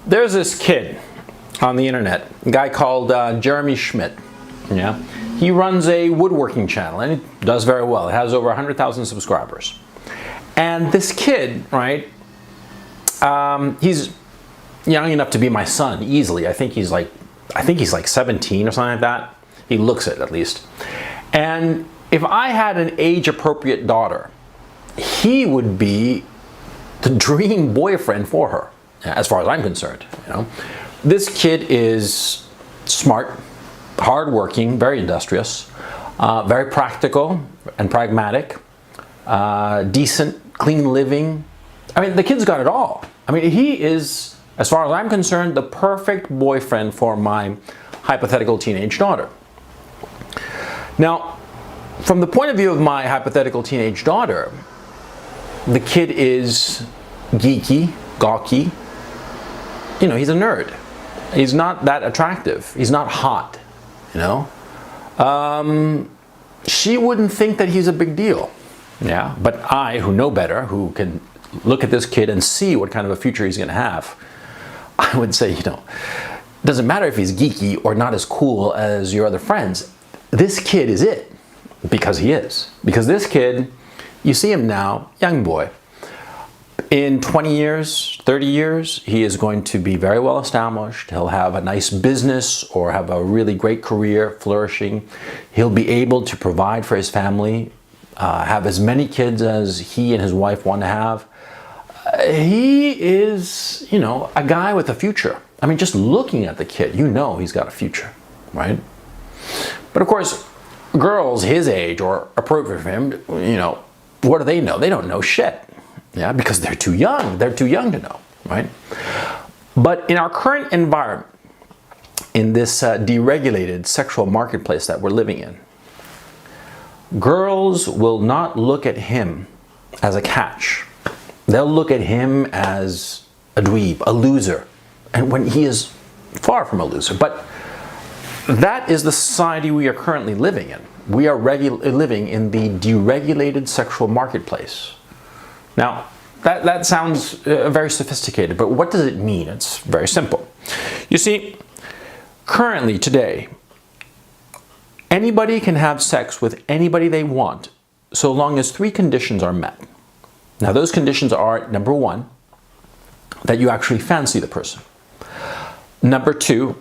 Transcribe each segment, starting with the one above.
There's this kid on the internet, a guy called Jeremy Schmidt. Yeah, he runs a woodworking channel and it does very well. It has over 100,000 subscribers. And this kid, right, he's young enough to be my son easily. I think he's like 17 or something like that. He looks it at least. And if I had an age-appropriate daughter, he would be the dream boyfriend for her, as far as I'm concerned. You know, this kid is smart, hardworking, very industrious, very practical and pragmatic, decent, clean living. I mean, the kid's got it all. I mean, he is, as far as I'm concerned, the perfect boyfriend for my hypothetical teenage daughter. Now, from the point of view of my hypothetical teenage daughter, the kid is geeky, gawky. You know, he's a nerd. He's not that attractive. He's not hot, you know. She wouldn't think that he's a big deal. Yeah, but I, who know better, who can look at this kid and see what kind of a future he's going to have, I would say, you know, it doesn't matter if he's geeky or not as cool as your other friends. This kid is it, because he is. Because this kid, you see him now, young boy. In 20 years, 30 years, he is going to be very well established. He'll have a nice business or have a really great career flourishing. He'll be able to provide for his family, have as many kids as he and his wife want to have. He is, you know, a guy with a future. I mean, just looking at the kid, you know he's got a future, right? But of course, girls his age or appropriate for him, you know, what do they know? They don't know shit. Yeah, because they're too young. They're too young to know, right? But in our current environment, in this deregulated sexual marketplace that we're living in, girls will not look at him as a catch. They'll look at him as a dweeb, a loser, and when he is far from a loser. But that is the society we are currently living in. We are living in the deregulated sexual marketplace. Now, that sounds very sophisticated, but what does it mean? It's very simple. You see, currently, today, anybody can have sex with anybody they want so long as 3 conditions are met. Now, those conditions are, number 1, that you actually fancy the person. Number 2,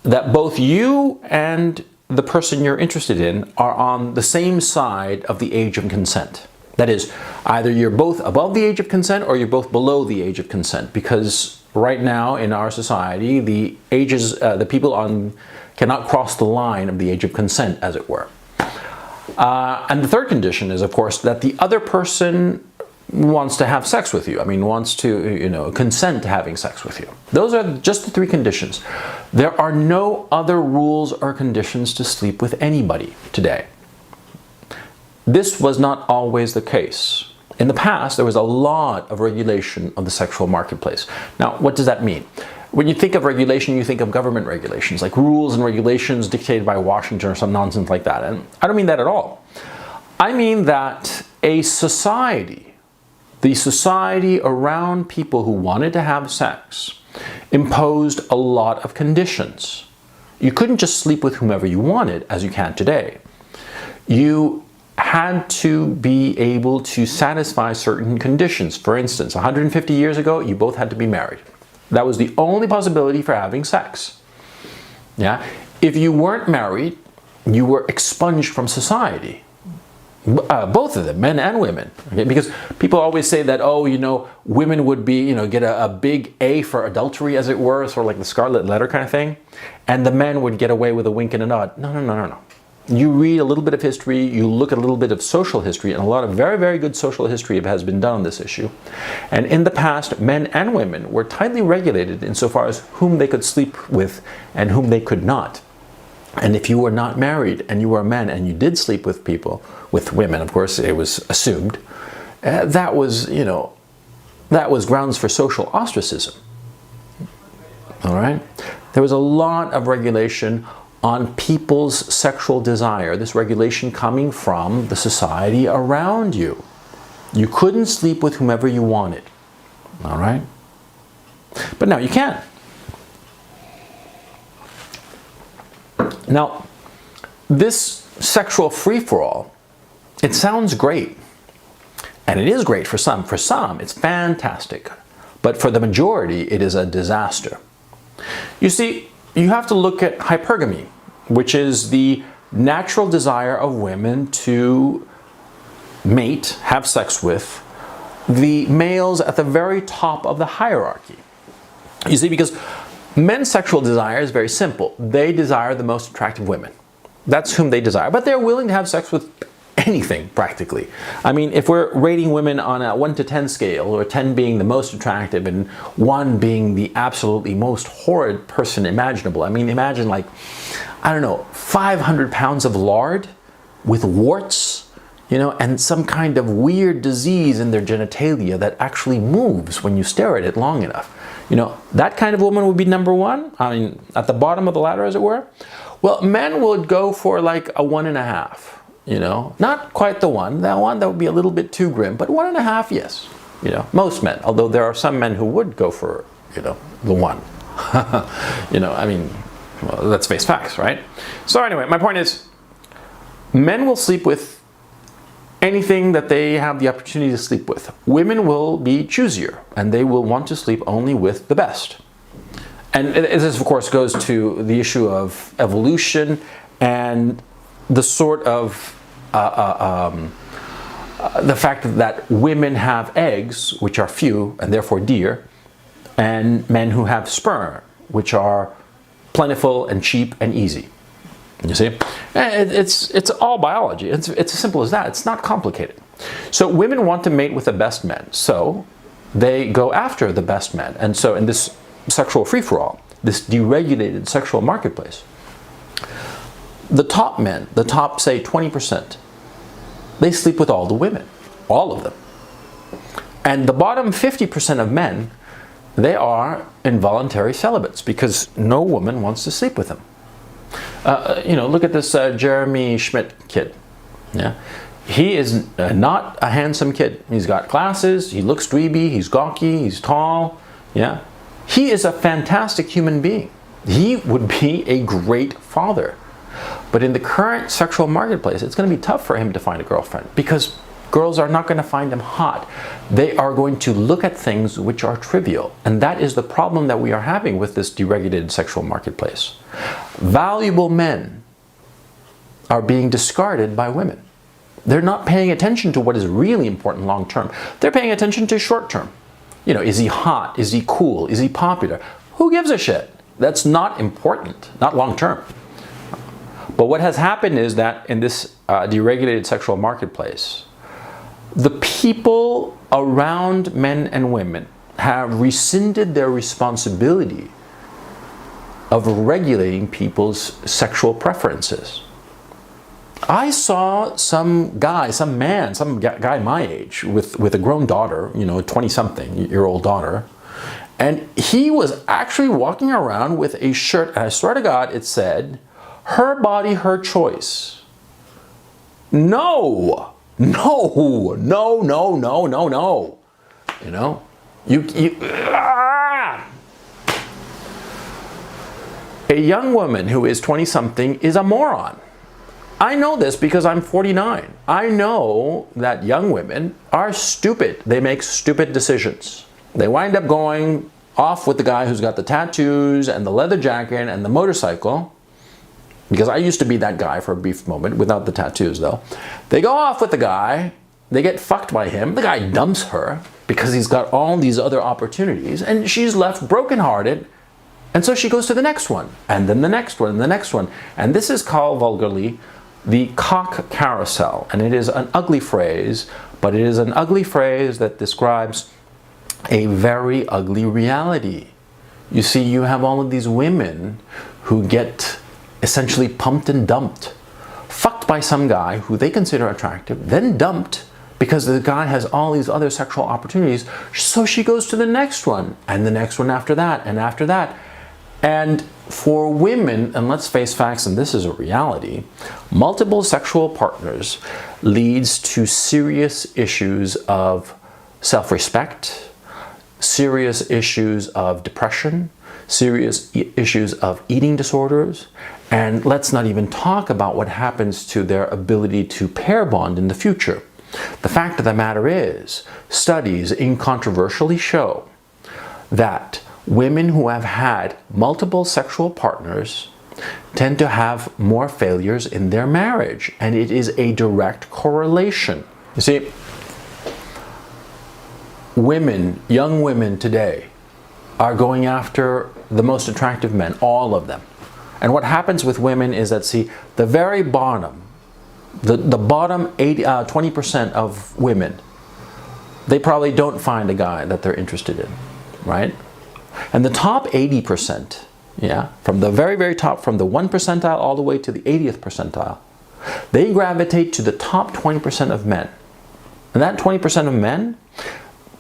that both you and the person you're interested in are on the same side of the age of consent. That is, either you're both above the age of consent or you're both below the age of consent, because right now in our society, the people cannot cross the line of the age of consent, as it were. And the third condition is, of course, that the other person wants to have sex with you. I mean, wants to, you know, consent to having sex with you. Those are just the 3 conditions. There are no other rules or conditions to sleep with anybody today. This was not always the case. In the past, there was a lot of regulation of the sexual marketplace. Now, what does that mean? When you think of regulation, you think of government regulations, like rules and regulations dictated by Washington or some nonsense like that. And I don't mean that at all. I mean that a society, the society around people who wanted to have sex, imposed a lot of conditions. You couldn't just sleep with whomever you wanted, as you can today. You had to be able to satisfy certain conditions. For instance, 150 years ago, you both had to be married. That was the only possibility for having sex. Yeah? If you weren't married, you were expunged from society. Both of them, men and women. Okay? Because people always say that, oh, you know, women would be, you know, get a big A for adultery, as it were, sort of like the Scarlet Letter kind of thing, and the men would get away with a wink and a nod. No, no, no, no, no. You read a little bit of history, you look at a little bit of social history, and a lot of very, very good social history has been done on this issue. And in the past, men and women were tightly regulated insofar as whom they could sleep with and whom they could not. And if you were not married and you were a man and you did sleep with people, with women, of course, it was assumed, that was, you know, that was grounds for social ostracism. All right? There was a lot of regulation on people's sexual desire, this regulation coming from the society around you. You couldn't sleep with whomever you wanted, all right? But no, you can't. Now, this sexual free-for-all, it sounds great. And it is great for some. For some, it's fantastic. But for the majority, it is a disaster. You see, you have to look at hypergamy, which is the natural desire of women to mate, have sex with, the males at the very top of the hierarchy. You see, because men's sexual desire is very simple. They desire the most attractive women. That's whom they desire. But they're willing to have sex with anything, practically. I mean, if we're rating women on a 1 to 10 scale, or 10 being the most attractive and 1 being the absolutely most horrid person imaginable. I mean, imagine like, I don't know, 500 pounds of lard with warts, you know, and some kind of weird disease in their genitalia that actually moves when you stare at it long enough. You know, that kind of woman would be number 1. I mean, at the bottom of the ladder, as it were. Well, men would go for like a 1.5. You know, not quite the 1. That would be a little bit too grim, but 1.5, yes. You know, most men. Although there are some men who would go for, you know, the 1. You know, I mean, well, let's face facts, right? So anyway, my point is, men will sleep with anything that they have the opportunity to sleep with. Women will be choosier, and they will want to sleep only with the best. And this, of course, goes to the issue of evolution and the sort of the fact that women have eggs, which are few and therefore dear, and men who have sperm, which are plentiful and cheap and easy. You see, it's all biology. It's as simple as that. It's not complicated. So women want to mate with the best men, so they go after the best men. And so in this sexual free-for-all, this deregulated sexual marketplace, the top men, the top, say, 20%, they sleep with all the women, all of them. And the bottom 50% of men, they are involuntary celibates because no woman wants to sleep with them. You know, look at this Jeremy Schmidt kid. Yeah, he is not a handsome kid. He's got glasses, he looks dweeby, he's gawky, he's tall. Yeah, he is a fantastic human being. He would be a great father. But in the current sexual marketplace, it's going to be tough for him to find a girlfriend because girls are not going to find him hot. They are going to look at things which are trivial. And that is the problem that we are having with this deregulated sexual marketplace. Valuable men are being discarded by women. They're not paying attention to what is really important long term. They're paying attention to short term. You know, is he hot? Is he cool? Is he popular? Who gives a shit? That's not important, not long term. But what has happened is that in this deregulated sexual marketplace, the people around men and women have rescinded their responsibility of regulating people's sexual preferences. I saw some guy, some guy my age with a grown daughter, you know, a 20-something-year-old daughter, and he was actually walking around with a shirt, and I swear to God, it said, "Her body, her choice." No, no, no, no, no, no, no. You know, A young woman who is 20-something is a moron. I know this because I'm 49. I know that young women are stupid. They make stupid decisions. They wind up going off with the guy who's got the tattoos and the leather jacket and the motorcycle. Because I used to be that guy for a brief moment, without the tattoos though. They go off with the guy, they get fucked by him, the guy dumps her because he's got all these other opportunities, and she's left brokenhearted, and so she goes to the next one, and then the next one, and the next one. And this is called vulgarly the cock carousel, and it is an ugly phrase, but it is an ugly phrase that describes a very ugly reality. You see, you have all of these women who get essentially pumped and dumped, fucked by some guy who they consider attractive, then dumped because the guy has all these other sexual opportunities, so she goes to the next one, and the next one after that, and after that. And for women, and let's face facts, and this is a reality, multiple sexual partners leads to serious issues of self-respect, serious issues of depression, serious issues of eating disorders, and let's not even talk about what happens to their ability to pair bond in the future. The fact of the matter is, studies incontroversially show that women who have had multiple sexual partners tend to have more failures in their marriage, and it is a direct correlation. You see, women, young women today, are going after the most attractive men, all of them. And what happens with women is that, see, the very bottom, the bottom 20% of women, they probably don't find a guy that they're interested in, right? And the top 80%, yeah, from the very, very top, from the 1 percentile all the way to the 80th percentile, they gravitate to the top 20% of men. And that 20% of men,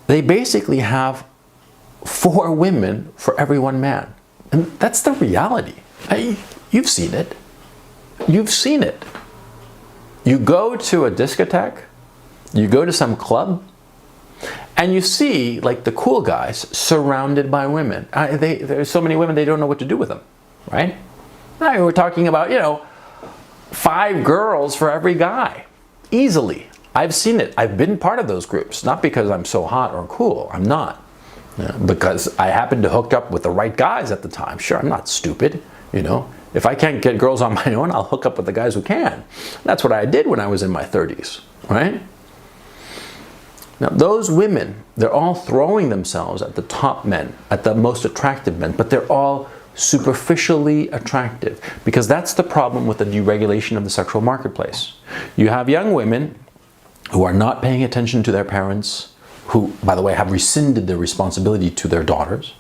they basically have 4 women for every 1 man. And that's the reality. You've seen it. You've seen it. You go to a discotheque, you go to some club, and you see like the cool guys surrounded by women. There's so many women, they don't know what to do with them, right? Now we're talking about, 5 girls for every guy, easily. I've seen it. I've been part of those groups, not because I'm so hot or cool. I'm not. Because I happened to hook up with the right guys at the time. Sure, I'm not stupid, If I can't get girls on my own, I'll hook up with the guys who can. That's what I did when I was in my 30s, right? Now, those women, they're all throwing themselves at the top men, at the most attractive men, but they're all superficially attractive, because that's the problem with the deregulation of the sexual marketplace. You have young women who are not paying attention to their parents, who, by the way, have rescinded their responsibility to their daughters.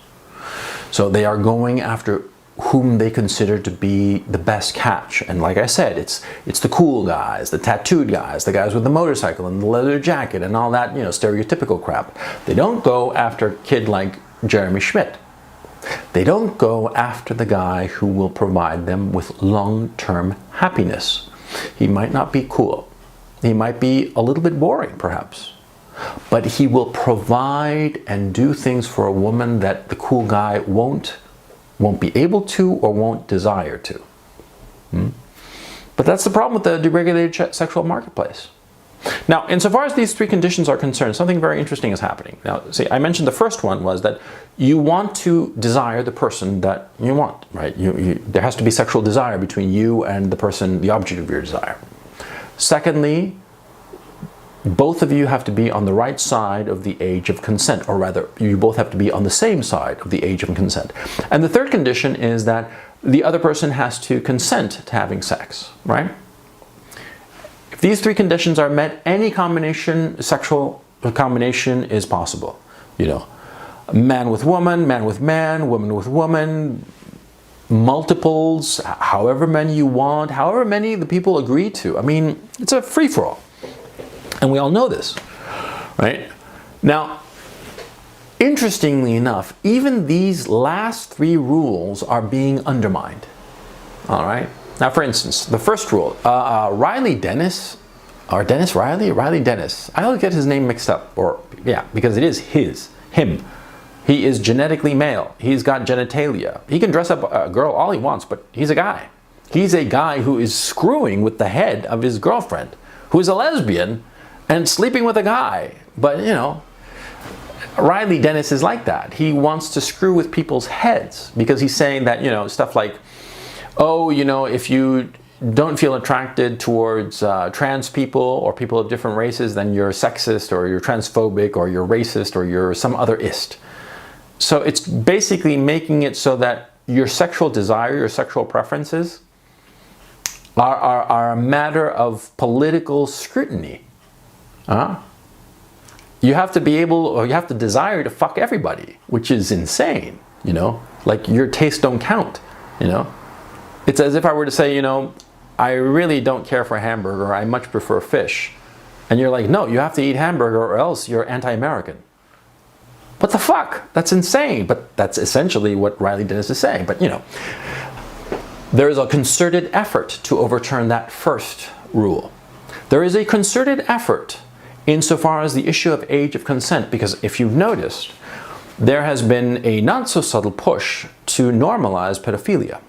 So they are going after whom they consider to be the best catch. And like I said, it's the cool guys, the tattooed guys, the guys with the motorcycle and the leather jacket and all that, stereotypical crap. They don't go after a kid like Jeremy Schmidt. They don't go after the guy who will provide them with long-term happiness. He might not be cool. He might be a little bit boring, perhaps. But he will provide and do things for a woman that the cool guy won't be able to or won't desire to. But that's the problem with the deregulated sexual marketplace. Now, insofar as these 3 conditions are concerned, something very interesting is happening. Now, see, I mentioned the first one was that you want to desire the person that you want, right? There has to be sexual desire between you and the person, the object of your desire. Secondly, both of you have to be on the right side of the age of consent, or rather, you both have to be on the same side of the age of consent. And the third condition is that the other person has to consent to having sex, right? If these 3 conditions are met, any sexual combination is possible. Man with woman, man with man, woman with woman, multiples, however many you want, however many the people agree to. I mean, it's a free-for-all. And we all know this, right? Now, interestingly enough, even these last 3 rules are being undermined, all right? Now, for instance, the first rule, Riley Dennis, or Dennis Riley? Riley Dennis. I always get his name mixed up, because it is him. He is genetically male. He's got genitalia. He can dress up a girl all he wants, but he's a guy. He's a guy who is screwing with the head of his girlfriend, who is a lesbian, and sleeping with a guy. But, Riley Dennis is like that. He wants to screw with people's heads because he's saying that, stuff like, oh, if you don't feel attracted towards trans people or people of different races, then you're sexist or you're transphobic or you're racist or you're some other ist. So it's basically making it so that your sexual desire, your sexual preferences are a matter of political scrutiny. You have to be able, or you have to desire to fuck everybody, which is insane, like your tastes don't count, It's as if I were to say, I really don't care for hamburger, I much prefer fish. And you're like, no, you have to eat hamburger or else you're anti-American. What the fuck? That's insane. But that's essentially what Riley Dennis is saying. But, there is a concerted effort to overturn that first rule. There is a concerted effort insofar as the issue of age of consent, because if you've noticed, there has been a not so subtle push to normalize pedophilia,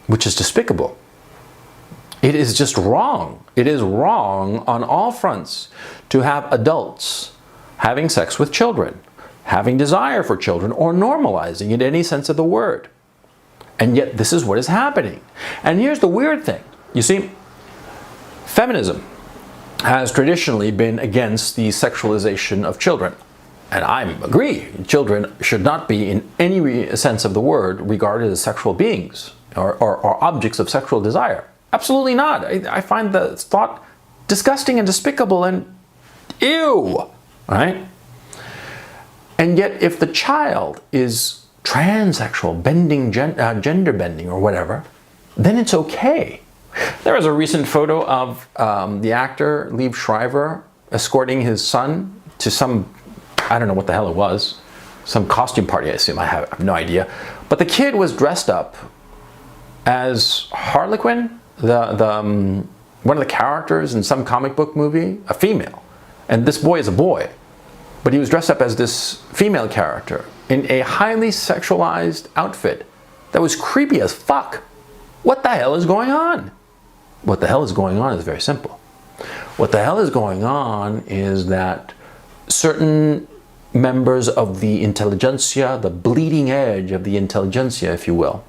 which is despicable. It is just wrong. It is wrong on all fronts to have adults having sex with children, having desire for children, or normalizing it in any sense of the word. And yet this is what is happening. And here's the weird thing. You see, feminism has traditionally been against the sexualization of children. And I agree, children should not be in any sense of the word regarded as sexual beings or objects of sexual desire. Absolutely not. I find the thought disgusting and despicable and ew, right? And yet if the child is transsexual, gender bending or whatever, then it's okay. There was a recent photo of the actor Liev Schreiber escorting his son to some, I don't know what the hell it was, some costume party, I assume. I have no idea. But the kid was dressed up as Harlequin, one of the characters in some comic book movie, a female. And this boy is a boy. But he was dressed up as this female character in a highly sexualized outfit that was creepy as fuck. What the hell is going on? What the hell is going on is very simple. What the hell is going on is that certain members of the intelligentsia, the bleeding edge of the intelligentsia, if you will,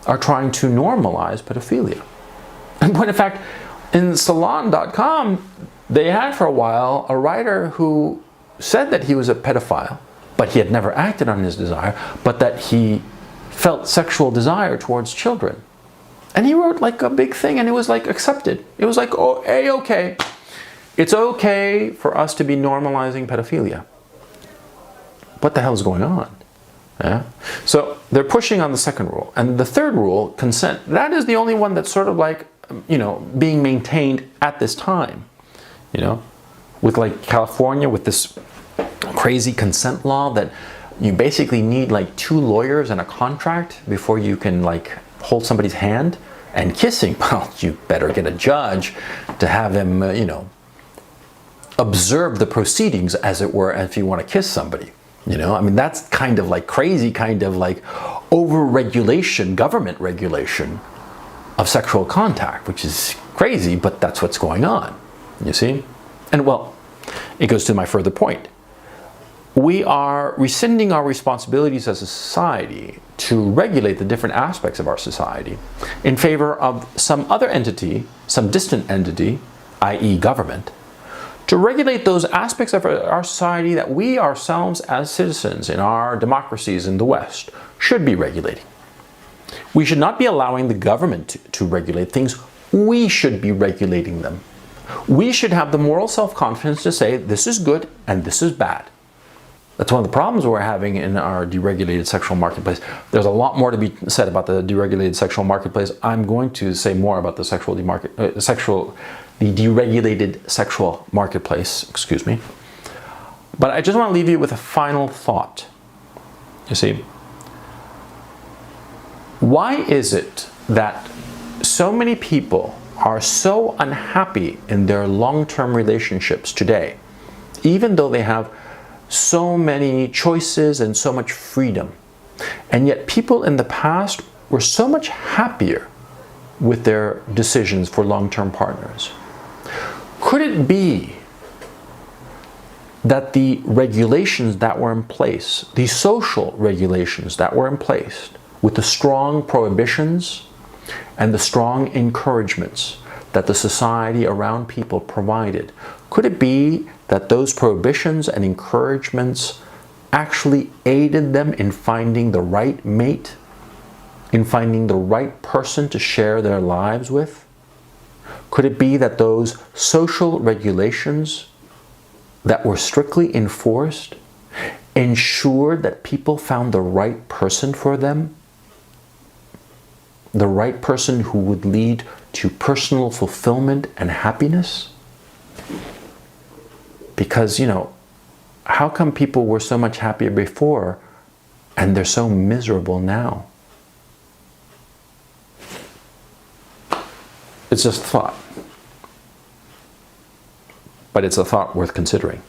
are trying to normalize pedophilia. And when in fact, in Salon.com, they had for a while a writer who said that he was a pedophile, but he had never acted on his desire, but that he felt sexual desire towards children. And he wrote like a big thing, and it was like accepted. It was like, oh, okay. It's okay for us to be normalizing pedophilia. What the hell is going on? Yeah. So they're pushing on the second rule. And the third rule, consent, that is the only one that's sort of like, being maintained at this time. With like California, with this crazy consent law that you basically need like 2 lawyers and a contract before you can like hold somebody's hand. And kissing, well, you better get a judge to have him, observe the proceedings, as it were, if you want to kiss somebody. I mean, that's kind of like crazy, kind of like over-regulation, government regulation of sexual contact, which is crazy, but that's what's going on, you see? And well, it goes to my further point. We are rescinding our responsibilities as a society to regulate the different aspects of our society in favor of some other entity, some distant entity, i.e. government, to regulate those aspects of our society that we ourselves as citizens in our democracies in the West should be regulating. We should not be allowing the government to regulate things. We should be regulating them. We should have the moral self-confidence to say this is good and this is bad. That's one of the problems we're having in our deregulated sexual marketplace. There's a lot more to be said about the deregulated sexual marketplace. I'm going to say more about the deregulated sexual marketplace, excuse me. But I just want to leave you with a final thought. You see, why is it that so many people are so unhappy in their long-term relationships today, even though they have so many choices and so much freedom? And yet people in the past were so much happier with their decisions for long-term partners. Could it be that the regulations that were in place, the social regulations that were in place, with the strong prohibitions and the strong encouragements that the society around people provided, could it be that those prohibitions and encouragements actually aided them in finding the right mate, in finding the right person to share their lives with? Could it be that those social regulations that were strictly enforced ensured that people found the right person for them? The right person who would lead to personal fulfillment and happiness? Because, how come people were so much happier before and they're so miserable now? It's just a thought. But it's a thought worth considering.